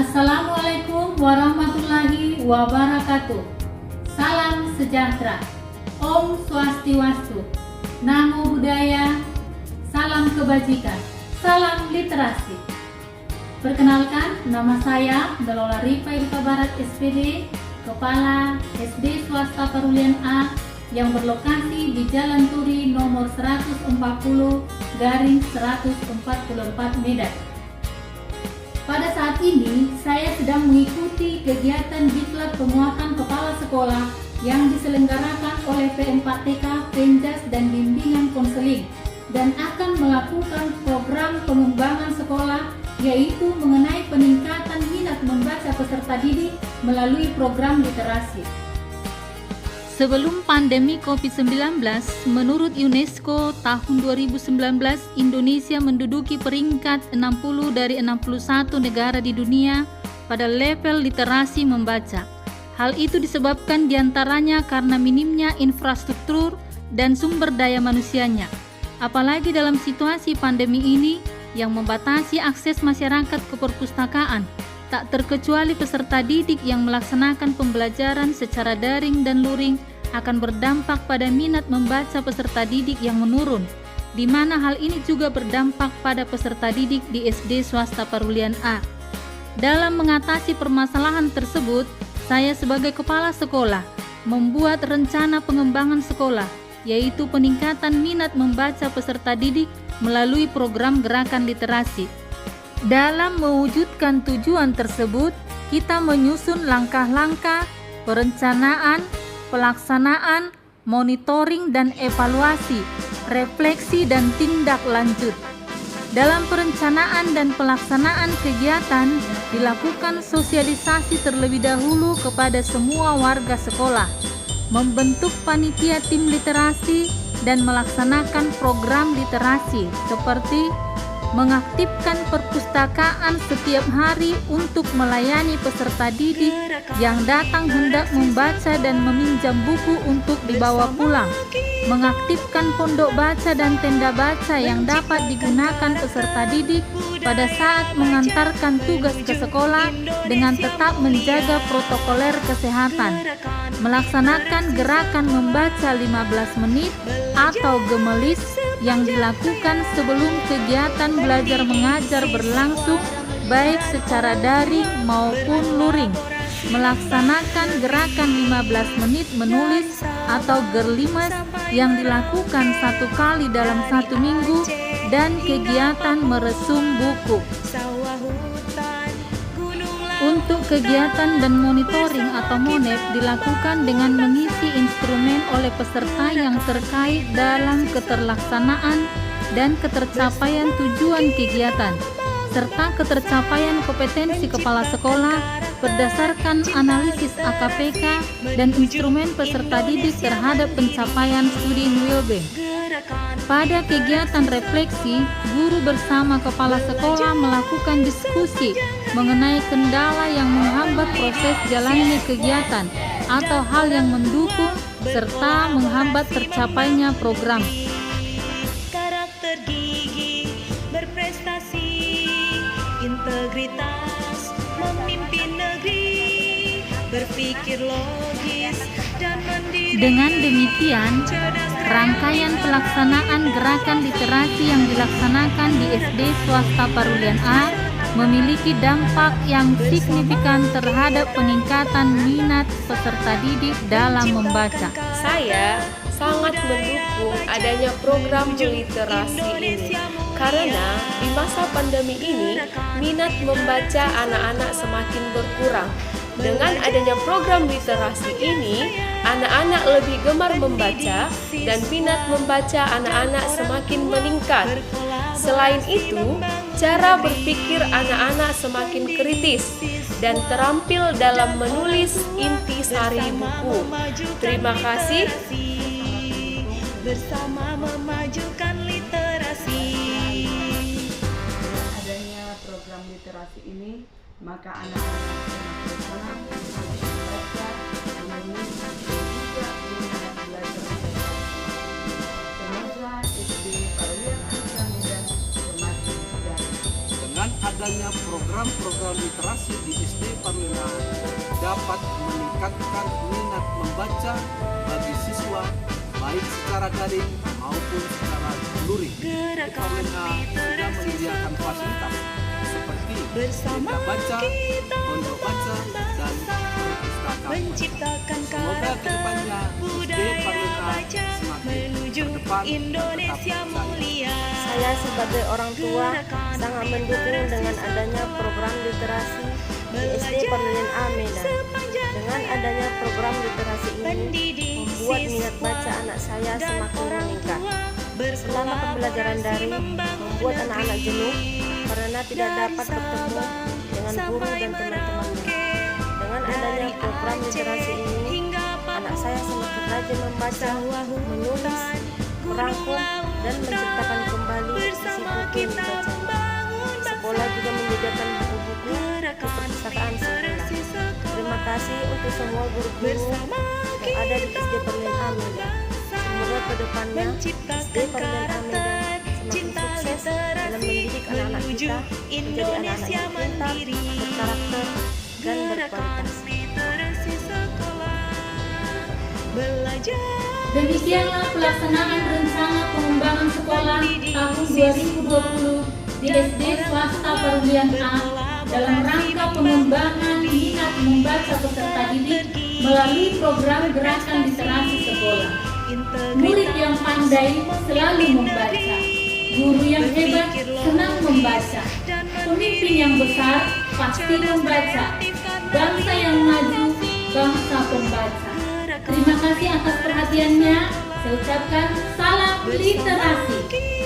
Assalamualaikum warahmatullahi wabarakatuh. Salam sejahtera. Om Swastiwastu. Namo Buddhaya. Salam kebajikan. Salam literasi. Perkenalkan, nama saya Delola Rifa Irifa Barat SPD, Kepala SD Swasta Parulian A yang berlokasi di Jalan Turi nomor 140/144 Medan. Pada saat ini, saya sedang mengikuti kegiatan Diklat Penguatan Kepala Sekolah yang diselenggarakan oleh P4TK, Penjas, dan Bimbingan Konseling, dan akan melakukan program pengembangan sekolah, yaitu mengenai peningkatan minat membaca peserta didik melalui program literasi. Sebelum pandemi COVID-19, menurut UNESCO, tahun 2019 Indonesia menduduki peringkat 60 dari 61 negara di dunia pada level literasi membaca. Hal itu disebabkan diantaranya karena minimnya infrastruktur dan sumber daya manusianya. Apalagi dalam situasi pandemi ini yang membatasi akses masyarakat ke perpustakaan, tak terkecuali peserta didik yang melaksanakan pembelajaran secara daring dan luring akan berdampak pada minat membaca peserta didik yang menurun, di mana hal ini juga berdampak pada peserta didik di SD Swasta Parulian A. Dalam mengatasi permasalahan tersebut, saya sebagai kepala sekolah membuat rencana pengembangan sekolah, yaitu peningkatan minat membaca peserta didik melalui program gerakan literasi. Dalam mewujudkan tujuan tersebut, kita menyusun langkah-langkah perencanaan, pelaksanaan, monitoring dan evaluasi, refleksi dan tindak lanjut. Dalam perencanaan dan pelaksanaan kegiatan, dilakukan sosialisasi terlebih dahulu kepada semua warga sekolah, membentuk panitia tim literasi dan melaksanakan program literasi seperti mengaktifkan perpustakaan setiap hari untuk melayani peserta didik yang datang hendak membaca dan meminjam buku untuk dibawa pulang, mengaktifkan pondok baca dan tenda baca yang dapat digunakan peserta didik pada saat mengantarkan tugas ke sekolah dengan tetap menjaga protokoler kesehatan, melaksanakan gerakan membaca 15 menit atau gemelis yang dilakukan sebelum kegiatan belajar mengajar berlangsung baik secara daring maupun luring, melaksanakan gerakan 15 menit menulis atau gerlimes yang dilakukan 1 kali dalam 1 minggu, dan kegiatan meresum buku. Untuk kegiatan dan monitoring atau MONEP dilakukan dengan mengisi instrumen oleh peserta yang terkait dalam keterlaksanaan dan ketercapaian tujuan kegiatan, serta ketercapaian kompetensi kepala sekolah berdasarkan analisis AKPK dan instrumen peserta didik terhadap pencapaian studi Nwilbe. Pada kegiatan refleksi, guru bersama kepala sekolah melakukan diskusi mengenai kendala yang menghambat proses jalannya kegiatan atau hal yang mendukung serta menghambat tercapainya program. Karakter gigih, berprestasi, integritas, memimpin negeri, berpikir logis dan mandiri. Dengan demikian, rangkaian pelaksanaan gerakan literasi yang dilaksanakan di SD Swasta Parulian A memiliki dampak yang signifikan terhadap peningkatan minat peserta didik dalam membaca. Saya sangat mendukung adanya program literasi ini karena di masa pandemi ini minat membaca anak-anak semakin berkurang. Dengan adanya program literasi ini, anak-anak lebih gemar membaca dan minat membaca anak-anak semakin meningkat. Selain itu, cara berpikir anak-anak semakin kritis dan terampil dalam menulis intisari buku. Terima kasih. Bersama memajukan literasi. Dengan adanya program literasi ini, maka anak-anak semakin senang untuk membaca, menulis, dan juga minat belajar mereka. Semoga SD Parulian A Medan semakin baik. Dengan adanya program-program literasi di SD Parlena dapat meningkatkan minat membaca bagi siswa baik secara daring maupun secara luring. Parlena sudah menyediakan fasilitas seperti Bersama meja baca, kita pondok baca, dan perpustakaan. menciptakan Semoga karakter kedepannya SD budaya Parlena baca semakin menuju terdepan dan Indonesia tetap jaya. mulia. Saya sebagai orang tua sangat mendukung dengan adanya program literasi di SD Parlemen A Medan. Dengan adanya program literasi ini membuat minat baca anak saya semakin meningkat. Selama pembelajaran daring membuat anak-anak jenuh karena tidak dapat bertemu dengan guru dan teman-temannya. Dengan adanya program literasi ini, anak saya semakin rajin membaca, menulis, merangkum, dan menciptakan kembali isi buku yang dibacanya. Sekolah juga menyediakan buku-buku di perpustakaan sekolah. Terima kasih untuk semua guru-guru yang ada di SD Parlemen A Medan. Semoga kedepannya SD Parlemen A Medan semakin sukses dalam mendidik anak-anak kita menjadi anak-anak yang pintar, berkarakter, dan berkualitas. Demikianlah pelaksanaan rencana pengembangan sekolah tahun 2020 di SD swasta Perwilian A dalam rangka pengembangan minat membaca peserta didik melalui program gerakan literasi sekolah. Murid yang pandai selalu membaca, guru yang hebat senang membaca, pemimpin yang besar pasti membaca, bangsa yang maju bangsa pembaca. Terima kasih atas perhatiannya. Saya ucapkan salam literasi.